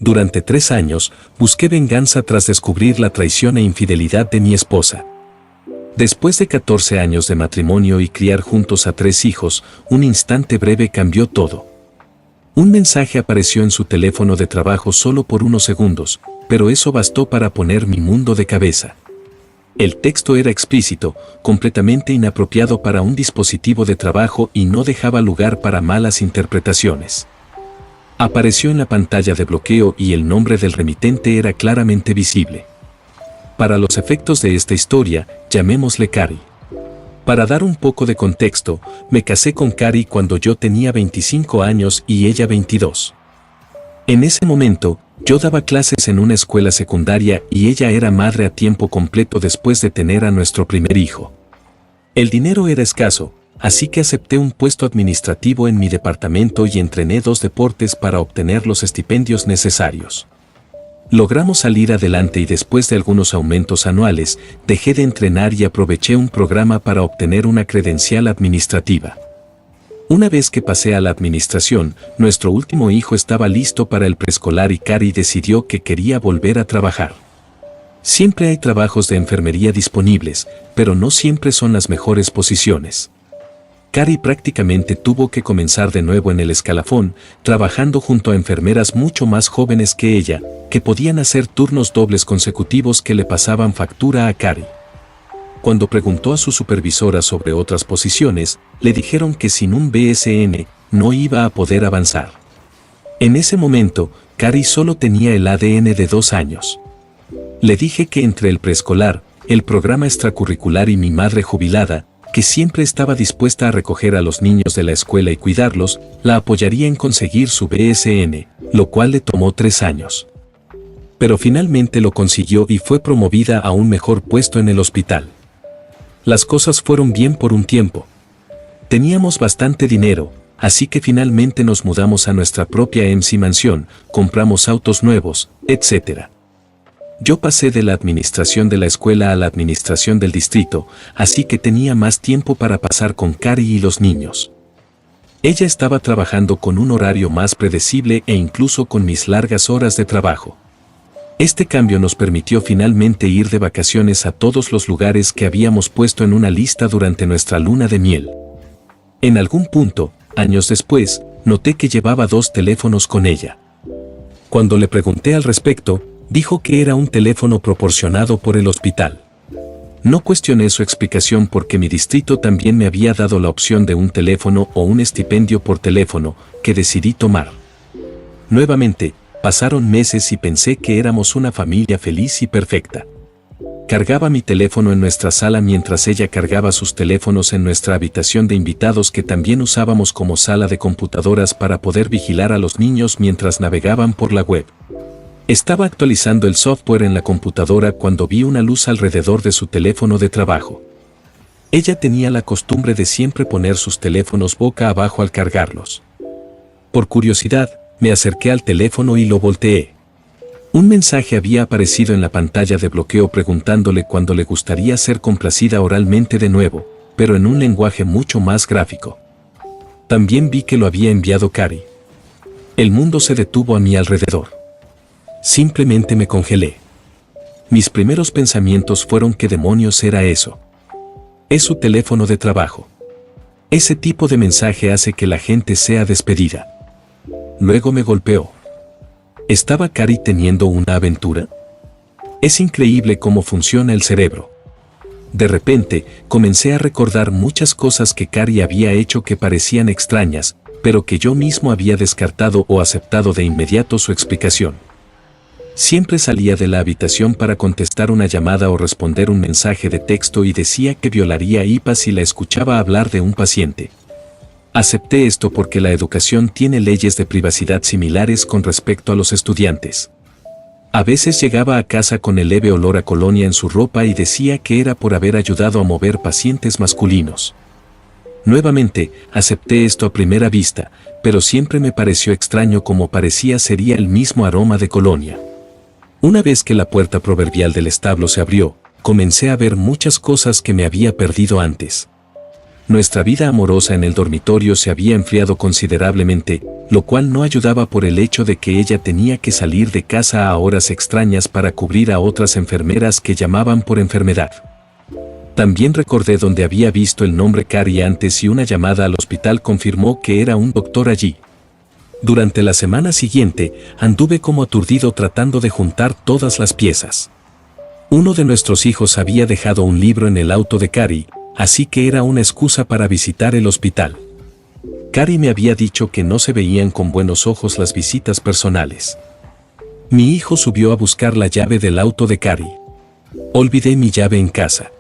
Durante 3 años, busqué venganza tras descubrir la traición e infidelidad de mi esposa. Después de 14 años de matrimonio y criar juntos a 3 hijos, un instante breve cambió todo. Un mensaje apareció en su teléfono de trabajo solo por unos segundos, pero eso bastó para poner mi mundo de cabeza. El texto era explícito, completamente inapropiado para un dispositivo de trabajo y no dejaba lugar para malas interpretaciones. Apareció en la pantalla de bloqueo y el nombre del remitente era claramente visible. Para los efectos de esta historia, llamémosle Cari. Para dar un poco de contexto, me casé con Cari cuando yo tenía 25 años y ella 22. En ese momento, yo daba clases en una escuela secundaria y ella era madre a tiempo completo después de tener a nuestro primer hijo. El dinero era escaso, así que acepté un puesto administrativo en mi departamento y entrené 2 deportes para obtener los estipendios necesarios. Logramos salir adelante y después de algunos aumentos anuales, dejé de entrenar y aproveché un programa para obtener una credencial administrativa. Una vez que pasé a la administración, nuestro último hijo estaba listo para el preescolar y Cari decidió que quería volver a trabajar. Siempre hay trabajos de enfermería disponibles, pero no siempre son las mejores posiciones. Cari prácticamente tuvo que comenzar de nuevo en el escalafón, trabajando junto a enfermeras mucho más jóvenes que ella, que podían hacer turnos dobles consecutivos que le pasaban factura a Cari. Cuando preguntó a su supervisora sobre otras posiciones, le dijeron que sin un BSN no iba a poder avanzar. En ese momento, Cari solo tenía el ADN de 2 años. Le dije que entre el preescolar, el programa extracurricular y mi madre jubilada, que siempre estaba dispuesta a recoger a los niños de la escuela y cuidarlos, la apoyaría en conseguir su BSN, lo cual le tomó 3 años. Pero finalmente lo consiguió y fue promovida a un mejor puesto en el hospital. Las cosas fueron bien por un tiempo. Teníamos bastante dinero, así que finalmente nos mudamos a nuestra propia MC mansión, compramos autos nuevos, etc. Yo pasé de la administración de la escuela a la administración del distrito, así que tenía más tiempo para pasar con Cari y los niños. Ella estaba trabajando con un horario más predecible e incluso con mis largas horas de trabajo. Este cambio nos permitió finalmente ir de vacaciones a todos los lugares que habíamos puesto en una lista durante nuestra luna de miel. En algún punto, años después, noté que llevaba 2 teléfonos con ella. Cuando le pregunté al respecto, dijo que era un teléfono proporcionado por el hospital. No cuestioné su explicación porque mi distrito también me había dado la opción de un teléfono o un estipendio por teléfono, que decidí tomar. Nuevamente, pasaron meses y pensé que éramos una familia feliz y perfecta. Cargaba mi teléfono en nuestra sala mientras ella cargaba sus teléfonos en nuestra habitación de invitados que también usábamos como sala de computadoras para poder vigilar a los niños mientras navegaban por la web. Estaba actualizando el software en la computadora cuando vi una luz alrededor de su teléfono de trabajo. Ella tenía la costumbre de siempre poner sus teléfonos boca abajo al cargarlos. Por curiosidad, me acerqué al teléfono y lo volteé. Un mensaje había aparecido en la pantalla de bloqueo preguntándole cuándo le gustaría ser complacida oralmente de nuevo, pero en un lenguaje mucho más gráfico. También vi que lo había enviado Cari. El mundo se detuvo a mi alrededor. Simplemente me congelé. Mis primeros pensamientos fueron ¿qué demonios era eso? Es su teléfono de trabajo. Ese tipo de mensaje hace que la gente sea despedida. Luego me golpeó. ¿Estaba Cari teniendo una aventura? Es increíble cómo funciona el cerebro. De repente, comencé a recordar muchas cosas que Cari había hecho que parecían extrañas, pero que yo mismo había descartado o aceptado de inmediato su explicación. Siempre salía de la habitación para contestar una llamada o responder un mensaje de texto y decía que violaría IPA si la escuchaba hablar de un paciente. Acepté esto porque la educación tiene leyes de privacidad similares con respecto a los estudiantes. A veces llegaba a casa con el leve olor a colonia en su ropa y decía que era por haber ayudado a mover pacientes masculinos. Nuevamente, acepté esto a primera vista, pero siempre me pareció extraño como parecía sería el mismo aroma de colonia. Una vez que la puerta proverbial del establo se abrió, comencé a ver muchas cosas que me había perdido antes. Nuestra vida amorosa en el dormitorio se había enfriado considerablemente, lo cual no ayudaba por el hecho de que ella tenía que salir de casa a horas extrañas para cubrir a otras enfermeras que llamaban por enfermedad. También recordé donde había visto el nombre Carrie antes y una llamada al hospital confirmó que era un doctor allí. Durante la semana siguiente, anduve como aturdido tratando de juntar todas las piezas. Uno de nuestros hijos había dejado un libro en el auto de Carrie, así que era una excusa para visitar el hospital. Carrie me había dicho que no se veían con buenos ojos las visitas personales. Mi hijo subió a buscar la llave del auto de Carrie. Olvidé mi llave en casa.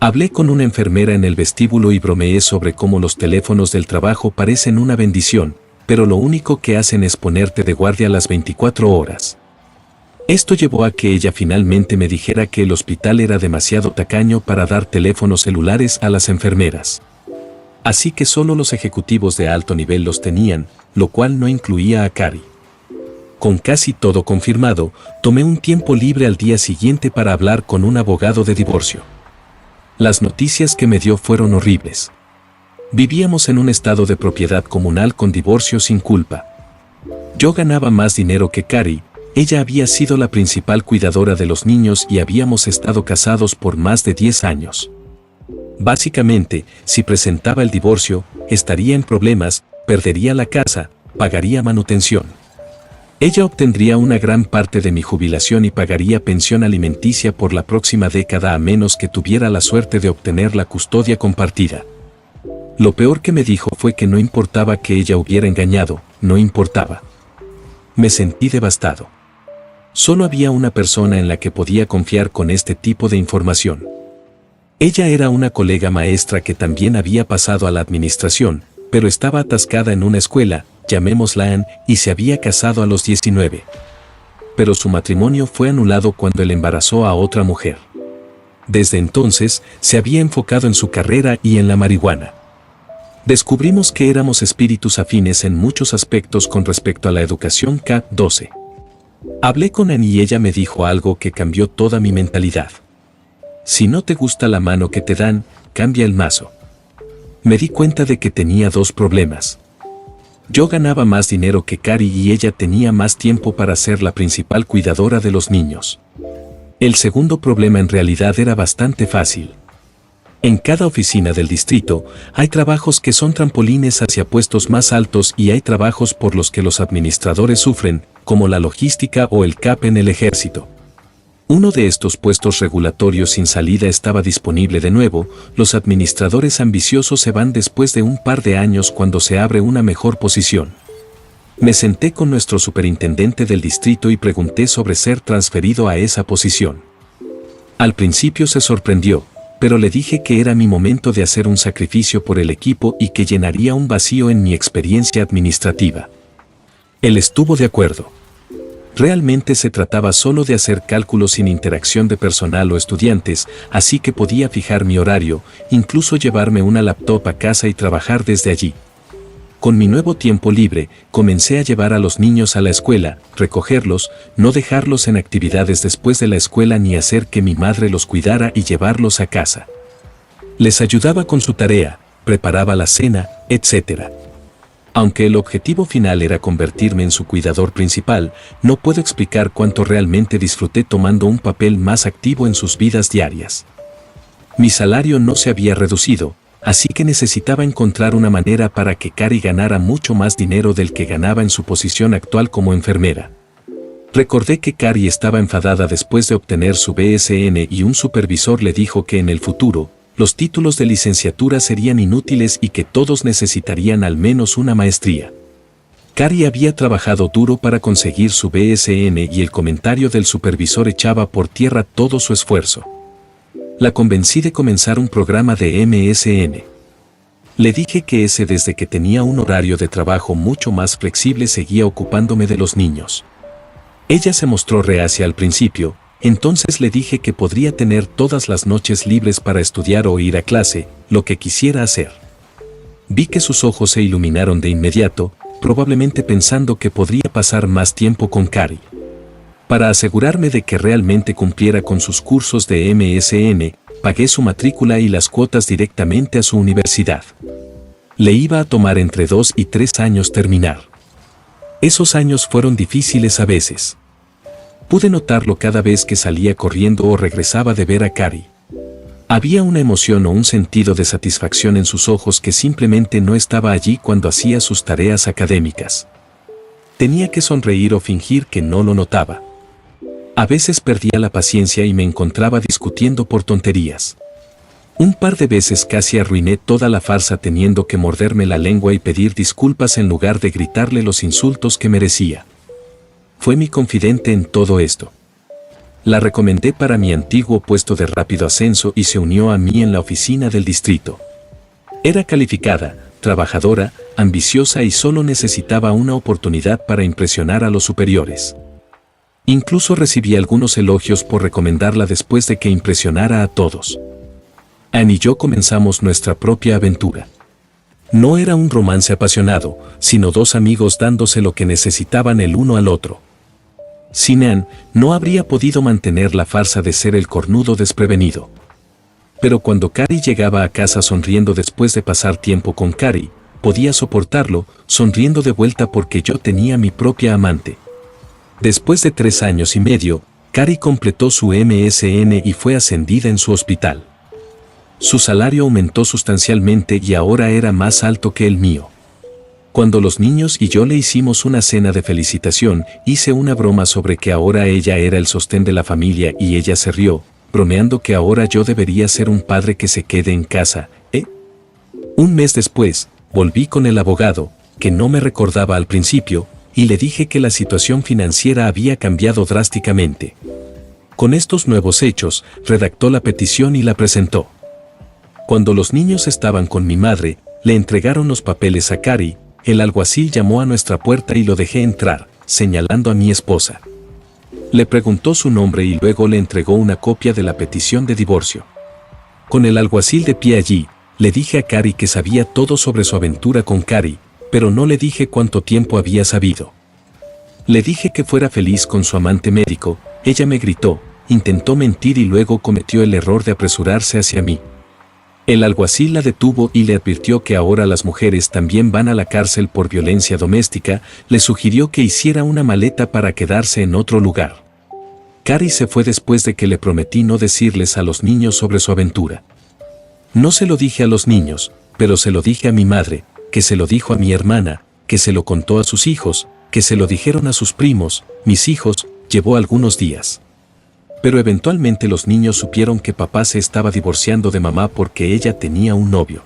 Hablé con una enfermera en el vestíbulo y bromeé sobre cómo los teléfonos del trabajo parecen una bendición, pero lo único que hacen es ponerte de guardia las 24 horas. Esto llevó a que ella finalmente me dijera que el hospital era demasiado tacaño para dar teléfonos celulares a las enfermeras. Así que solo los ejecutivos de alto nivel los tenían, lo cual no incluía a Carrie. Con casi todo confirmado, tomé un tiempo libre al día siguiente para hablar con un abogado de divorcio. Las noticias que me dio fueron horribles. Vivíamos en un estado de propiedad comunal con divorcio sin culpa. Yo ganaba más dinero que Carrie. Ella había sido la principal cuidadora de los niños y habíamos estado casados por más de 10 años. Básicamente, si presentaba el divorcio, estaría en problemas, perdería la casa, pagaría manutención. Ella obtendría una gran parte de mi jubilación y pagaría pensión alimenticia por la próxima década a menos que tuviera la suerte de obtener la custodia compartida. Lo peor que me dijo fue que no importaba que ella hubiera engañado, no importaba. Me sentí devastado. Solo había una persona en la que podía confiar con este tipo de información. Ella era una colega maestra que también había pasado a la administración, pero estaba atascada en una escuela, llamémosla Ann, y se había casado a los 19. Pero su matrimonio fue anulado cuando él embarazó a otra mujer. Desde entonces, se había enfocado en su carrera y en la marihuana. Descubrimos que éramos espíritus afines en muchos aspectos con respecto a la educación K-12. Hablé con Ann y ella me dijo algo que cambió toda mi mentalidad. Si no te gusta la mano que te dan, cambia el mazo. Me di cuenta de que tenía dos problemas. Yo ganaba más dinero que Carrie y ella tenía más tiempo para ser la principal cuidadora de los niños. El segundo problema en realidad era bastante fácil. En cada oficina del distrito, hay trabajos que son trampolines hacia puestos más altos y hay trabajos por los que los administradores sufren, como la logística o el CAP en el ejército. Uno de estos puestos regulatorios sin salida estaba disponible de nuevo. Los administradores ambiciosos se van después de un par de años cuando se abre una mejor posición. Me senté con nuestro superintendente del distrito y pregunté sobre ser transferido a esa posición. Al principio se sorprendió, pero le dije que era mi momento de hacer un sacrificio por el equipo y que llenaría un vacío en mi experiencia administrativa. Él estuvo de acuerdo. Realmente se trataba solo de hacer cálculos sin interacción de personal o estudiantes, así que podía fijar mi horario, incluso llevarme una laptop a casa y trabajar desde allí. Con mi nuevo tiempo libre, comencé a llevar a los niños a la escuela, recogerlos, no dejarlos en actividades después de la escuela ni hacer que mi madre los cuidara y llevarlos a casa. Les ayudaba con su tarea, preparaba la cena, etc. Aunque el objetivo final era convertirme en su cuidador principal, no puedo explicar cuánto realmente disfruté tomando un papel más activo en sus vidas diarias. Mi salario no se había reducido, así que necesitaba encontrar una manera para que Carrie ganara mucho más dinero del que ganaba en su posición actual como enfermera. Recordé que Carrie estaba enfadada después de obtener su BSN y un supervisor le dijo que en el futuro, los títulos de licenciatura serían inútiles y que todos necesitarían al menos una maestría. Carrie había trabajado duro para conseguir su BSN y el comentario del supervisor echaba por tierra todo su esfuerzo. La convencí de comenzar un programa de MSN. Le dije que desde que tenía un horario de trabajo mucho más flexible seguía ocupándome de los niños. Ella se mostró reacia al principio, entonces le dije que podría tener todas las noches libres para estudiar o ir a clase, lo que quisiera hacer. Vi que sus ojos se iluminaron de inmediato, probablemente pensando que podría pasar más tiempo con Carrie. Para asegurarme de que realmente cumpliera con sus cursos de MSN, pagué su matrícula y las cuotas directamente a su universidad. Le iba a tomar entre 2 y 3 años terminar. Esos años fueron difíciles a veces. Pude notarlo cada vez que salía corriendo o regresaba de ver a Cari. Había una emoción o un sentido de satisfacción en sus ojos que simplemente no estaba allí cuando hacía sus tareas académicas. Tenía que sonreír o fingir que no lo notaba. A veces perdía la paciencia y me encontraba discutiendo por tonterías. Un par de veces casi arruiné toda la farsa teniendo que morderme la lengua y pedir disculpas en lugar de gritarle los insultos que merecía. Fue mi confidente en todo esto. La recomendé para mi antiguo puesto de rápido ascenso y se unió a mí en la oficina del distrito. Era calificada, trabajadora, ambiciosa y solo necesitaba una oportunidad para impresionar a los superiores. Incluso recibí algunos elogios por recomendarla después de que impresionara a todos. Anne y yo comenzamos nuestra propia aventura. No era un romance apasionado, sino dos amigos dándose lo que necesitaban el uno al otro. Sin Anne, no habría podido mantener la farsa de ser el cornudo desprevenido. Pero cuando Cari llegaba a casa sonriendo después de pasar tiempo con Cari, podía soportarlo, sonriendo de vuelta porque yo tenía mi propia amante. Después de 3 años y medio, Cari completó su MSN y fue ascendida en su hospital. Su salario aumentó sustancialmente y ahora era más alto que el mío. Cuando los niños y yo le hicimos una cena de felicitación, hice una broma sobre que ahora ella era el sostén de la familia y ella se rió, bromeando que ahora yo debería ser un padre que se quede en casa, ¿eh? Un mes después, volví con el abogado, que no me recordaba al principio, y le dije que la situación financiera había cambiado drásticamente. Con estos nuevos hechos, redactó la petición y la presentó. Cuando los niños estaban con mi madre, le entregaron los papeles a Cari, el alguacil llamó a nuestra puerta y lo dejé entrar, señalando a mi esposa. Le preguntó su nombre y luego le entregó una copia de la petición de divorcio. Con el alguacil de pie allí, le dije a Cari que sabía todo sobre su aventura con Cari, pero no le dije cuánto tiempo había sabido. Le dije que fuera feliz con su amante médico, ella me gritó, intentó mentir y luego cometió el error de apresurarse hacia mí. El alguacil la detuvo y le advirtió que ahora las mujeres también van a la cárcel por violencia doméstica, le sugirió que hiciera una maleta para quedarse en otro lugar. Cari se fue después de que le prometí no decirles a los niños sobre su aventura. No se lo dije a los niños, pero se lo dije a mi madre, que se lo dijo a mi hermana, que se lo contó a sus hijos, que se lo dijeron a sus primos, mis hijos, llevó algunos días. Pero eventualmente los niños supieron que papá se estaba divorciando de mamá porque ella tenía un novio.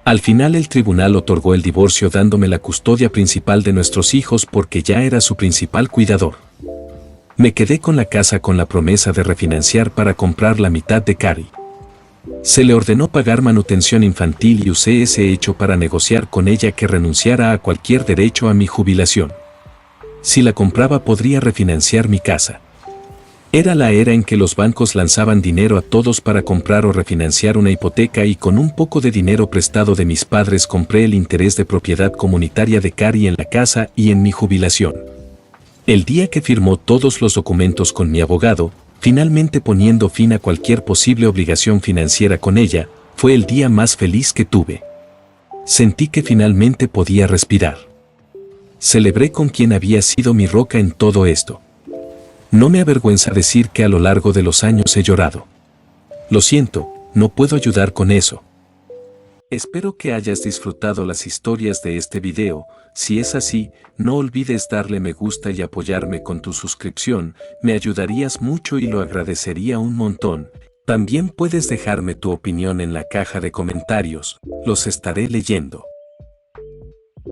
Al final el tribunal otorgó el divorcio dándome la custodia principal de nuestros hijos porque ya era su principal cuidador. Me quedé con la casa con la promesa de refinanciar para comprar la mitad de Cari. Se le ordenó pagar manutención infantil y usé ese hecho para negociar con ella que renunciara a cualquier derecho a mi jubilación. Si la compraba podría refinanciar mi casa. Era la era en que los bancos lanzaban dinero a todos para comprar o refinanciar una hipoteca y con un poco de dinero prestado de mis padres compré el interés de propiedad comunitaria de Cari en la casa y en mi jubilación. El día que firmó todos los documentos con mi abogado, finalmente poniendo fin a cualquier posible obligación financiera con ella, fue el día más feliz que tuve. Sentí que finalmente podía respirar. Celebré con quien había sido mi roca en todo esto. No me avergüenza decir que a lo largo de los años he llorado. Lo siento, no puedo ayudar con eso. Espero que hayas disfrutado las historias de este video. Si es así, no olvides darle me gusta y apoyarme con tu suscripción, me ayudarías mucho y lo agradecería un montón. También puedes dejarme tu opinión en la caja de comentarios, los estaré leyendo.